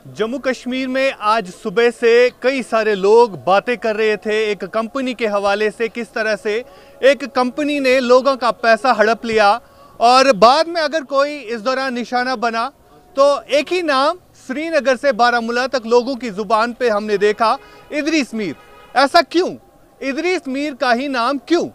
जम्मू कश्मीर में आज सुबह से कई सारे लोग बातें कर रहे थे एक कंपनी के हवाले से, किस तरह से एक कंपनी ने लोगों का पैसा हड़प लिया और बाद में अगर कोई इस दौरान निशाना बना तो एक ही नाम श्रीनगर से बारामूला तक लोगों की जुबान पे हमने देखा, इदरीस मीर। ऐसा क्यों? इदरीस मीर का ही नाम क्यों?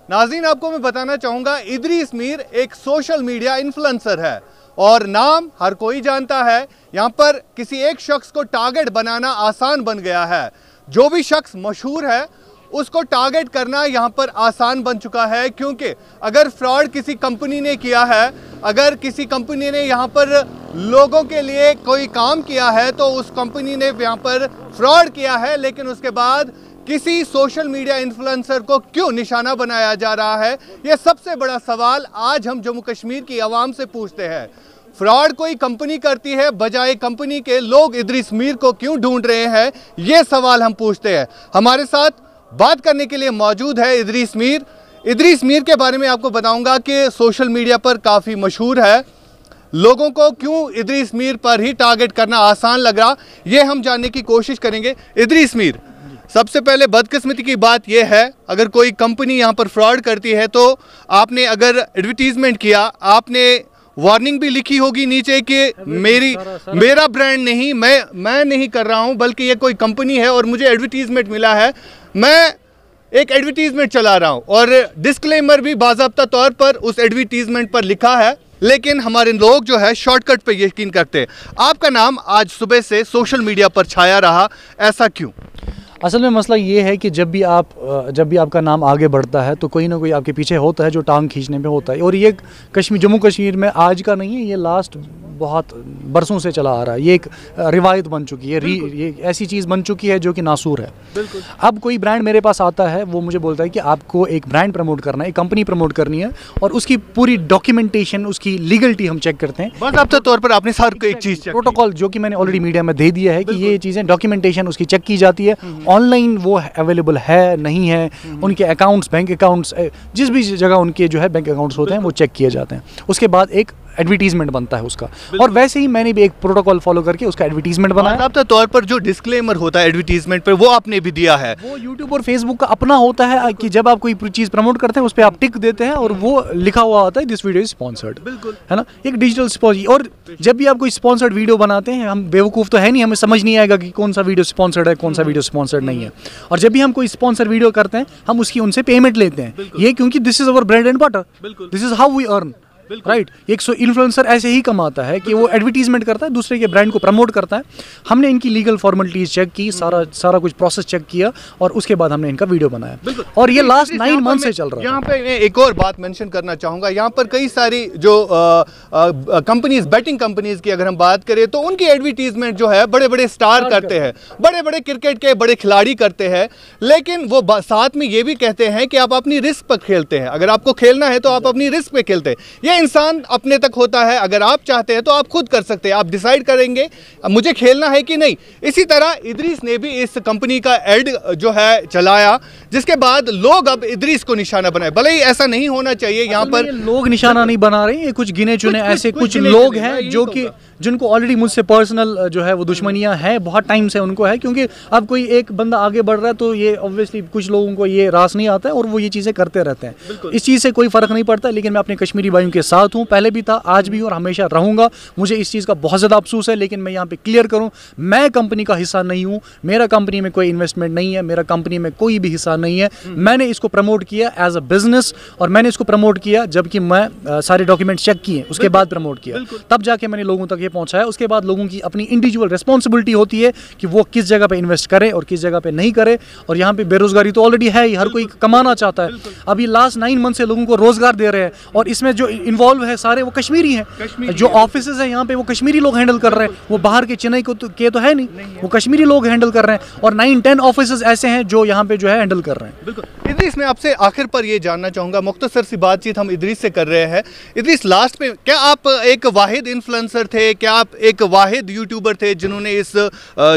नाज़रीन, आपको मैं बताना चाहूँगा, इदरीस मीर एक सोशल मीडिया इन्फ्लुएंसर है और नाम हर कोई जानता है। यहाँ पर किसी एक शख्स को टारगेट बनाना आसान बन गया है। जो भी शख्स मशहूर है उसको टारगेट करना यहाँ पर आसान बन चुका है, क्योंकि अगर फ्रॉड किसी कंपनी ने किया है, अगर किसी कंपनी ने यहाँ पर लोगों के लिए कोई काम किया है तो उस कंपनी ने यहाँ पर फ्रॉड किया है, लेकिन उसके बाद किसी सोशल मीडिया इन्फ्लुएंसर को क्यों निशाना बनाया जा रहा है? यह सबसे बड़ा सवाल आज हम जम्मू कश्मीर की आवाम से पूछते हैं। फ्रॉड कोई कंपनी करती है, बजाय कंपनी के लोग इदरीस मीर को क्यों ढूंढ रहे हैं? ये सवाल हम पूछते हैं। हमारे साथ बात करने के लिए मौजूद है इदरीस मीर। इदरीस मीर के बारे में आपको बताऊंगा कि सोशल मीडिया पर काफ़ी मशहूर है। लोगों को क्यों इदरीस मीर पर ही टारगेट करना आसान लग रहा, ये हम जानने की कोशिश करेंगे। इदरीस मीर, सबसे पहले बदकिस्मती की बात यह है, अगर कोई कंपनी यहाँ पर फ्रॉड करती है तो आपने अगर एडवर्टीजमेंट किया, आपने वार्निंग भी लिखी होगी नीचे कि मेरा ब्रांड नहीं, मैं नहीं कर रहा हूँ, बल्कि ये कोई कंपनी है और मुझे एडवर्टीजमेंट मिला है, मैं एक एडवर्टीजमेंट चला रहा हूँ, और डिस्क्लेमर भी बाज़ाब्ता तौर पर उस एडवर्टीजमेंट पर लिखा है। लेकिन हमारे लोग जो है शॉर्टकट पे यकीन करते हैं। आपका नाम आज सुबह से सोशल मीडिया पर छाया रहा, ऐसा क्यों? असल में मसला ये है कि जब भी आपका नाम आगे बढ़ता है तो कोई ना कोई आपके पीछे होता है जो टांग खींचने में होता है। और ये जम्मू कश्मीर में आज का नहीं है, ये लास्ट बहुत बरसों से चला आ रहा है। ये एक रिवायत बन चुकी है, ये ऐसी चीज़ बन चुकी है जो कि नासूर है। अब कोई ब्रांड मेरे पास आता है, वो मुझे बोलता है कि आपको एक ब्रांड प्रमोट करना है, एक कंपनी प्रमोट करनी है, और उसकी पूरी डॉक्यूमेंटेशन, उसकी लीगलिटी हम चेक करते हैं। बाकायदा तौर पर आपने सर एक चीज़ प्रोटोकॉल जो कि मैंने ऑलरेडी मीडिया में दे दिया है कि ये चीज़ें डॉक्यूमेंटेशन उसकी चेक की जाती है, ऑनलाइन वो अवेलेबल है नहीं है, उनके अकाउंट्स, बैंक अकाउंट्स, जिस भी जगह उनके जो है बैंक अकाउंट्स होते हैं वो चेक किए जाते हैं। उसके बाद एक एडवर्टीजमेंट बनता है उसका, और वैसे ही मैंने भी एक प्रोटोकॉल फॉलो करके उसका एडवर्टीजमेंट बनाया। आपके तौर पर जो डिस्क्लेमर होता है एडवर्टीजमेंट पर, वो आपने भी दिया है। वो यूट्यूब और फेसबुक का अपना होता है कि जब आप कोई चीज़ प्रमोट करते हैं उस पर आप टिक देते हैं और वो लिखा हुआ होता है दिस वीडियो इज स्पॉन्सर्ड, बिल्कुल है ना, एक डिजिटल स्पॉन्सर। और जब भी आप कोई स्पॉन्सर्ड वीडियो बनाते हैं, हम बेवकूफ़ तो है नहीं, हमें समझ नहीं आएगा कि कौन सा वीडियो स्पॉन्सर्ड है, कौन सा वीडियो स्पॉन्सर्ड नहीं है। और जब भी हम कोई स्पॉन्सर वीडियो करते हैं, हम उसकी उनसे पेमेंट लेते हैं, ये क्योंकि this is our bread and butter, this is how we earn, right. एक इन्फ्लुएंसर ऐसे ही कमाता है कि वो एडवर्टीजमेंट करता है, दूसरे के ब्रांड को प्रमोट करता है। हमने इनकी लीगल फॉर्मेलिटीज चेक की, सारा कुछ प्रोसेस चेक किया, और उसके बाद हमने इनका वीडियो बनाया, और ये लास्ट 9 मंथ से चल रहा है। यहाँ पे मैं एक और बात मेंशन करना चाहूँगा, यहाँ पर कई सारी जो कंपनीज, बैटिंग कंपनीज की अगर हम बात करें तो उनकी एडवर्टीजमेंट जो है बड़े बड़े स्टार करते हैं, बड़े बड़े क्रिकेट के बड़े खिलाड़ी करते हैं, लेकिन वो साथ में ये भी कहते हैं कि आप अपनी रिस्क पर खेलते हैं। अगर आपको खेलना है तो आप अपनी रिस्क पे खेलते हैं। ये इंसान अपने तक होता है, अगर आप चाहते हैं तो आप खुद कर सकते हैं, आप डिसाइड करेंगे मुझे खेलना है कि नहीं। इसी तरह इदरीस ने भी इस कंपनी का एड जो है चलाया, जिसके बाद लोग अब इदरीस को निशाना बनाए। भले ही ऐसा नहीं होना चाहिए, यहाँ पर लोग निशाना नहीं बना रहे हैं, कुछ गिने चुने ऐसे कुछ लोग हैं जो कि जिनको ऑलरेडी मुझसे पर्सनल जो है वो दुश्मनियां हैं, बहुत टाइम से उनको है, क्योंकि अब कोई एक बंदा आगे बढ़ रहा है तो ये ऑब्वियसली कुछ लोगों को ये रास नहीं आता है और वो ये चीज़ें करते रहते हैं। इस चीज़ से कोई फ़र्क नहीं पड़ता, लेकिन मैं अपने कश्मीरी भाइयों के साथ हूँ, पहले भी था, आज भी और हमेशा रहूँगा। मुझे इस चीज़ का बहुत ज़्यादा अफसोस है, लेकिन मैं यहाँ पर क्लियर करूँ, मैं कंपनी का हिस्सा नहीं हूँ, मेरा कंपनी में कोई इन्वेस्टमेंट नहीं है, मेरा कंपनी में कोई भी हिस्सा नहीं है। मैंने इसको प्रमोट किया एज अ बिजनेस, और मैंने इसको प्रमोट किया जबकि मैं सारे डॉक्यूमेंट चेक किए, उसके बाद प्रमोट किया, तब जाके मैंने लोगों तक ये पहुँचाया। उसके बाद लोगों की अपनी इंडिविजुअल रिस्पॉन्सिबिलिटी होती है कि वो किस जगह पे इन्वेस्ट करे और किस जगह पे नहीं करे। और यहाँ पे बेरोजगारी तो ऑलरेडी है ही, हर कोई कमाना चाहता है। अभी लास्ट 9 मंथ से लोगों को रोजगार दे रहे हैं, और इसमें जो इन्वॉल्व है सारे वो कश्मीरी हैं, जो ऑफिसेज हैं यहाँ पे वो कश्मीरी लोग हैंडल कर रहे हैं, वो बाहर के चेन्नई के तो है नहीं, वो कश्मीरी लोग हैंडल कर रहे हैं, और 9-10 ऑफिसेज ऐसे हैं जो यहाँ पे जो है हैंडल कर रहे हैं। बिल्कुल। इदरीस, मैं आपसे आखिर पर ये जानना चाहूँगा, मुख्तसर सी बातचीत हम इदरीस से कर रहे हैं। इदरीस, लास्ट में क्या आप एक वाहिद इन्फ्लुएंसर थे, क्या आप एक वाहिद यूट्यूबर थे जिन्होंने इस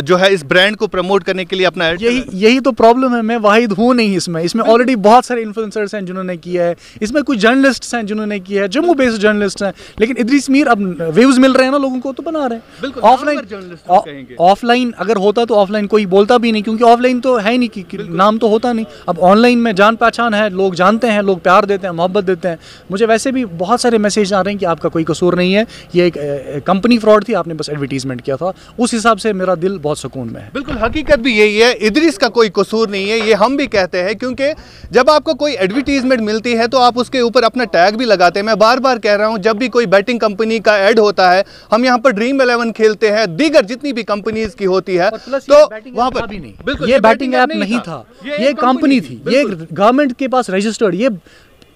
जो है इस ब्रांड को प्रमोट करने के लिए अपना यही तो प्रॉब्लम है, मैं वाहिद हूँ नहीं इसमें ऑलरेडी बहुत सारे इन्फ्लुएंसर्स हैं जिन्होंने किया है, इसमें कुछ जर्नलिस्ट्स हैं जिन्होंने किया है, जम्मू बेस्ड जर्नलिस्ट हैं, लेकिन इदरीस मीर अब व्यूज मिल रहे हैं ना लोगों को तो बना रहे हैं। ऑफलाइन अगर होता तो ऑफलाइन कोई बोलता भी नहीं, क्योंकि ऑफलाइन तो है नहीं कि नाम तो होता नहीं। अब ऑनलाइन में जान पहचान है, लोग जानते हैं, लोग प्यार देते हैं, मोहब्बत देते हैं। मुझे वैसे भी बहुत सारे मैसेज आ रहे हैं कि आपका कोई कसूर नहीं है, ये एक कंपनी फ्रॉड थी, आपने बस एडवर्टीजमेंट किया था। उस हिसाब से मेरा दिल बहुत सुकून में है। बिल्कुल, हकीकत भी यही है, इदरीस का कोई कसूर नहीं है, ये हम भी कहते हैं, क्योंकि जब आपको कोई एडवर्टीजमेंट मिलती है तो आप उसके ऊपर अपना टैग भी लगाते हैं। मैं बार बार कह रहा हूं, जब भी कोई बैटिंग कंपनी का ऐड होता है, हम यहाँ पर ड्रीम 11 खेलते हैं, दीगर जितनी भी कंपनीज की होती है, तो वहां पर भी नहीं, ये बैटिंग ऐप नहीं था, ये कंपनी थी, ये गवर्नमेंट के पास रजिस्टर्ड, ये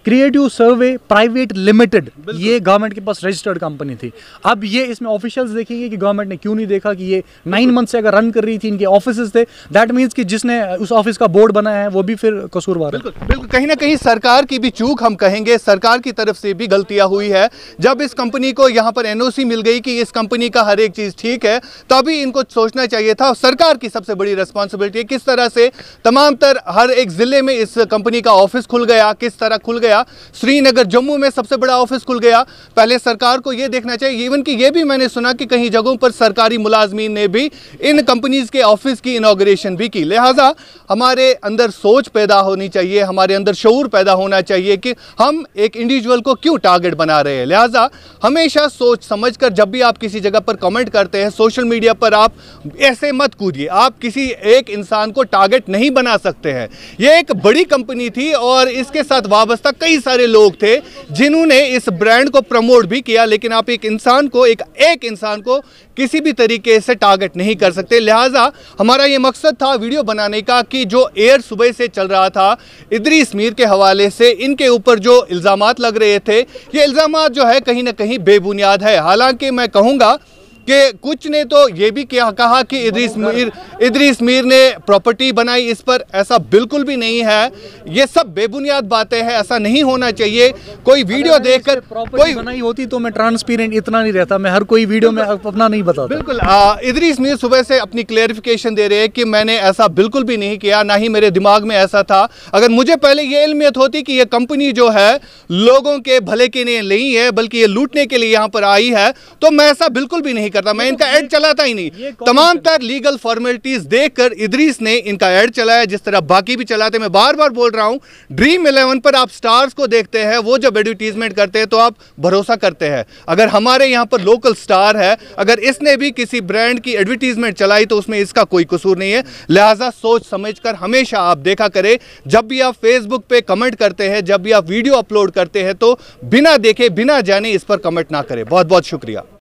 क्रिएटिव सर्वे प्राइवेट लिमिटेड, ये गवर्नमेंट के पास रजिस्टर्ड कंपनी थी। अब ये इसमें ऑफिशियल्स देखेंगे कि गवर्नमेंट ने क्यों नहीं देखा कि ये 9 मंथ से अगर रन कर रही थी, इनके ऑफिसेस थे, दैट मींस कि जिसने उस ऑफिस का बोर्ड बनाया है वो भी फिर कसूरवार है। बिल्कुल, कहीं ना कहीं सरकार की भी चूक हम कहेंगे, सरकार की तरफ से भी गलतियां हुई है। जब इस कंपनी को यहाँ पर एनओसी मिल गई कि इस कंपनी का हर एक चीज ठीक है, तभी इनको सोचना चाहिए था। सरकार की सबसे बड़ी रिस्पॉन्सिबिलिटी है किस तरह से तमाम हर एक जिले में इस कंपनी का ऑफिस खुल गया, किस तरह खुल गया। श्रीनगर, जम्मू में सबसे बड़ा ऑफिस खुल गया। पहले सरकार को यह देखना चाहिए। इवन कि यह भी मैंने सुना कि कहीं जगहों पर सरकारी मुलाजमीन ने भी इन कंपनीज के ऑफिस की इनॉग्रेशन भी की। लिहाजा हमारे अंदर सोच पैदा होनी चाहिए, हमारे अंदर शऊर पैदा होना चाहिए कि हम एक इंडिविजुअल को क्यों टारगेट बना रहे हैं। लिहाजा हमेशा सोच समझकर जब भी आप किसी जगह पर कमेंट करते हैं, सोशल मीडिया पर आप ऐसे मत कूदिए। आप किसी एक इंसान को टारगेट नहीं बना सकते हैं। यह एक बड़ी कंपनी थी और इसके साथ वाबस्ता कई सारे लोग थे जिन्होंने इस ब्रांड को प्रमोट भी किया, लेकिन आप एक इंसान को किसी भी तरीके से टारगेट नहीं कर सकते। लिहाजा हमारा ये मकसद था वीडियो बनाने का कि जो एयर सुबह से चल रहा था इदरीस मीर के हवाले से, इनके ऊपर जो इल्ज़ामात लग रहे थे, ये इल्ज़ामात जो है कहीं ना कहीं बेबुनियाद है। हालांकि मैं कहूँगा कि कुछ ने तो ये भी कहा कि इदरीस मीर ने प्रॉपर्टी बनाई, इस पर ऐसा बिल्कुल भी नहीं है। ये सब बेबुनियाद बातें हैं, ऐसा नहीं होना चाहिए। कोई वीडियो देखकर कोई बनाई होती तो मैं ट्रांसपेरेंट इतना नहीं रहता, मैं हर कोई वीडियो में अपना नहीं बताता। बिल्कुल, इदरीस मीर सुबह से अपनी क्लेरिफिकेशन दे रहे हैं कि मैंने ऐसा बिल्कुल भी नहीं किया, ना ही मेरे दिमाग में ऐसा था। अगर मुझे पहले ये इल्मियत होती कि ये कंपनी जो है लोगों के भले के लिए नहीं है बल्कि ये लूटने के लिए यहाँ पर आई है, तो मैं ऐसा बिल्कुल भी नहीं करता, मैं इनका ऐड चलाता ही नहीं। तमाम तर लीगल फॉर्मेलिटीज देखकर इदरीस ने इनका ऐड चलाया, जिस तरह बाकी भी चलाते। मैं बार बार बोल रहा हूं, ड्रीम 11 पर आप स्टार्स को देखते हैं, वो जब एडवर्टीजमेंट करते हैं तो आप भरोसा करते हैं। अगर हमारे यहां पर लोकल स्टार है, अगर इसने भी किसी ब्रांड की एडवर्टीजमेंट चलाई तो उसमें इसका कोई कसूर नहीं है। लिहाजा सोच समझकर हमेशा आप देखा करें। जब भी आप फेसबुक पे कमेंट करते हैं, जब भी आप वीडियो अपलोड करते हैं, तो बिना देखे बिना जाने इस पर कमेंट ना करें। बहुत बहुत शुक्रिया।